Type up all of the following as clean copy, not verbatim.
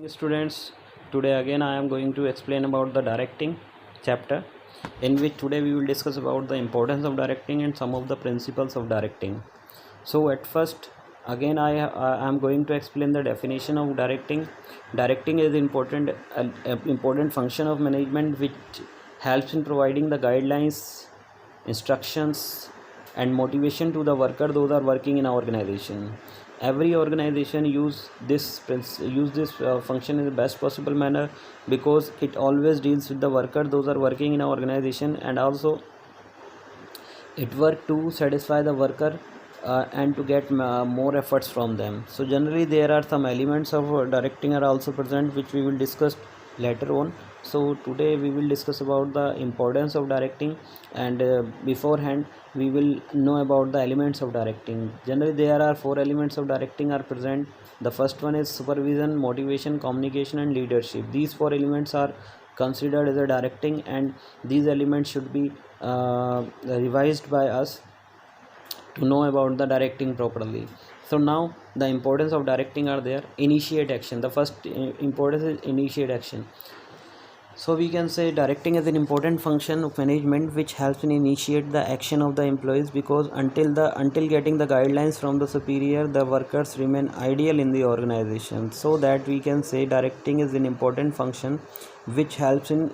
Students, today again I am going to explain about the directing chapter, in which today we will discuss about the importance of directing and some of the principles of directing. So at first again I am going to explain the definition of directing. Directing is important function of management which helps in providing the guidelines, instructions and motivation to the worker those are working in an organization. Every organization use this function in the best possible manner, because it always deals with the worker those are working in an organization, and also it work to satisfy the worker and to get more efforts from them. So generally there are some elements of directing are also present, which we will discuss later on. So today we will discuss about the importance of directing, and beforehand we will know about the elements of directing. Generally there are four elements of directing are present. The first one is supervision, motivation, communication and leadership. These four elements are considered as a directing, and these elements should be revised by us to know about the directing properly. So now the importance of directing are there. Initiate action. The first importance is initiate action. So we can say directing is an important function of management which helps in initiate the action of the employees, because until getting the guidelines from the superior, the workers remain ideal in the organization. So that we can say directing is an important function which helps in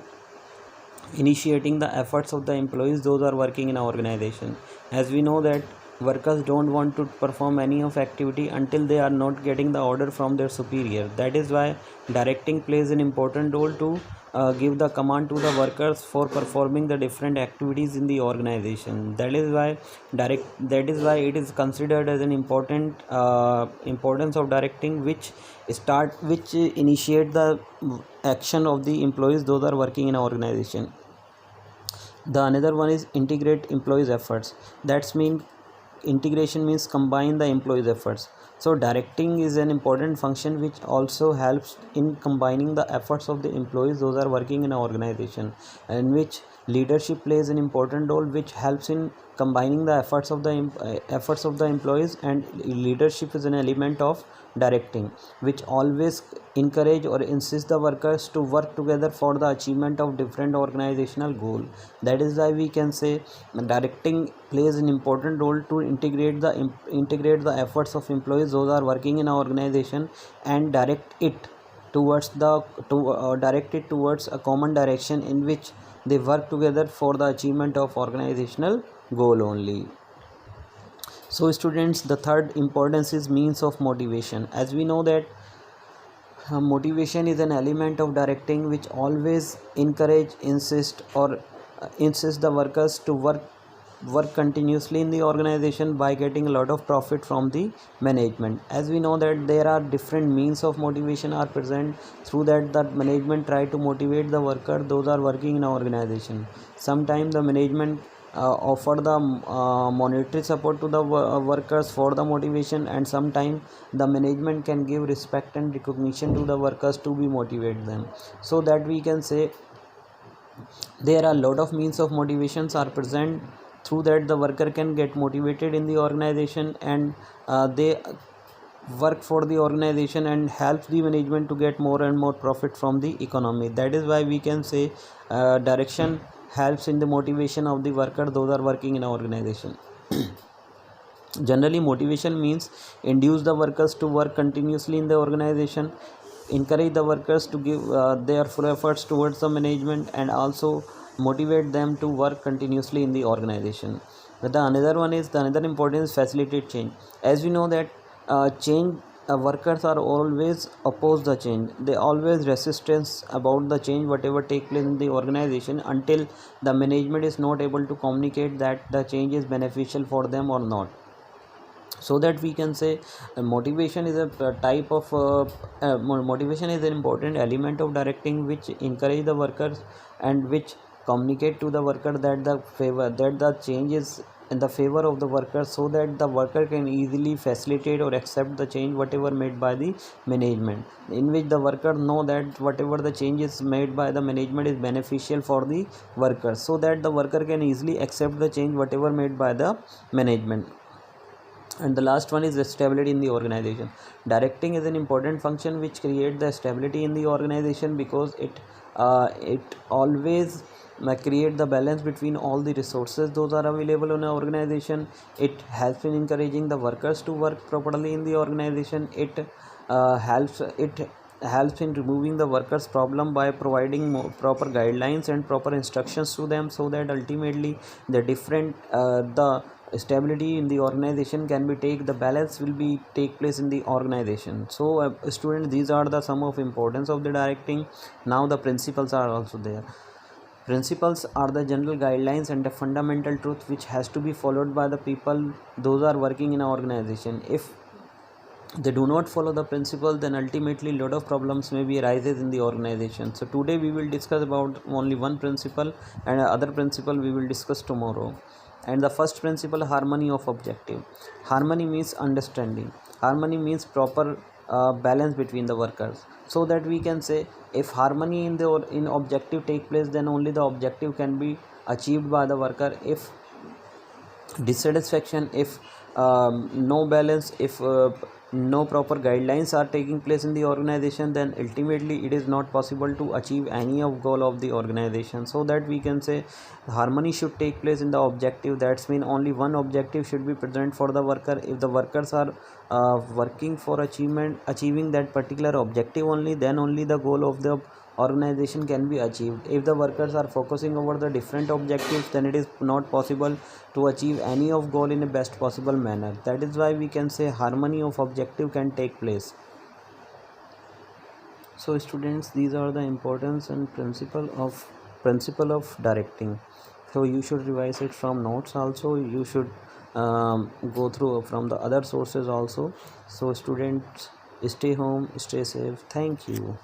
initiating the efforts of the employees those are working in an organization. As we know that workers don't want to perform any of activity until they are not getting the order from their superior. That is why directing plays an important role to give the command to the workers for performing the different activities in the organization. That is why it is considered as an important importance of directing, which initiate the action of the employees those are working in an organization. The another one is integrate employees efforts. That's mean integration means combine the employees efforts. So directing is an important function which also helps in combining the efforts of the employees those are working in an organization, in which leadership plays an important role which helps in combining the efforts of the employees, and leadership is an element of directing which always encourage or insist the workers to work together for the achievement of different organizational goal. That is why we can say directing plays an important role to integrate the efforts of employees those are working in an organization, and direct it towards a common direction in which they work together for the achievement of organizational goal only. So students, the third importance is means of motivation. As we know that motivation is an element of directing which always insist the workers to work continuously in the organization by getting a lot of profit from the management. As we know that there are different means of motivation are present, through that management try to motivate the worker those are working in an organization. Sometimes the management offer the monetary support to the workers for the motivation, and sometimes the management can give respect and recognition to the workers to be motivate them. So that we can say there are a lot of means of motivations are present, through that the worker can get motivated in the organization, and they work for the organization and help the management to get more and more profit from the economy. That is why we can say direction helps in the motivation of the worker those are working in an organization. Generally motivation means induce the workers to work continuously in the organization, encourage the workers to give their full efforts towards the management, and also motivate them to work continuously in the organization. But the another important is facilitate change. As we know that change workers are always oppose the change. They always resistance about the change whatever take place in the organization, until the management is not able to communicate that the change is beneficial for them or not. So that we can say motivation is a type of motivation is an important element of directing which encourage the workers and which communicate to the worker that the change is in the favor of the worker, so that the worker can easily facilitate or accept the change whatever made by the management, in which the worker know that whatever the change is made by the management is beneficial for the worker, so that the worker can easily accept the change whatever made by the management. And the last one is the stability in the organization. Directing is an important function which creates the stability in the organization, because it always create the balance between all the resources those are available in an organization. It helps in encouraging the workers to work properly in the organization. It helps in removing the workers problem by providing proper guidelines and proper instructions to them, so that ultimately the stability in the organization can be the balance will be take place in the organization. So students, these are the some of importance of the directing. Now the principles are also there. Principles are the general guidelines and the fundamental truth which has to be followed by the people those are working in an organization. If they do not follow the principle, then ultimately lot of problems may be arises in the organization. So today we will discuss about only one principle, and other principle we will discuss tomorrow. And the first principle, harmony of objective. Harmony means understanding. Harmony means proper balance between the workers, so that we can say if harmony in objective take place, then only the objective can be achieved by the worker. If dissatisfaction, if no balance, if no proper guidelines are taking place in the organization, then ultimately it is not possible to achieve any of goal of the organization. So that we can say harmony should take place in the objective. That's mean only one objective should be present for the worker. If the workers are working for achieving that particular objective only, then only the goal of the organization can be achieved. If the workers are focusing over the different objectives, then it is not possible to achieve any of goal in a best possible manner. That is why we can say harmony of objective can take place. So students, these are the importance and principle of directing. So you should revise it from notes also. You should go through from the other sources also. So students, stay home, stay safe. Thank you.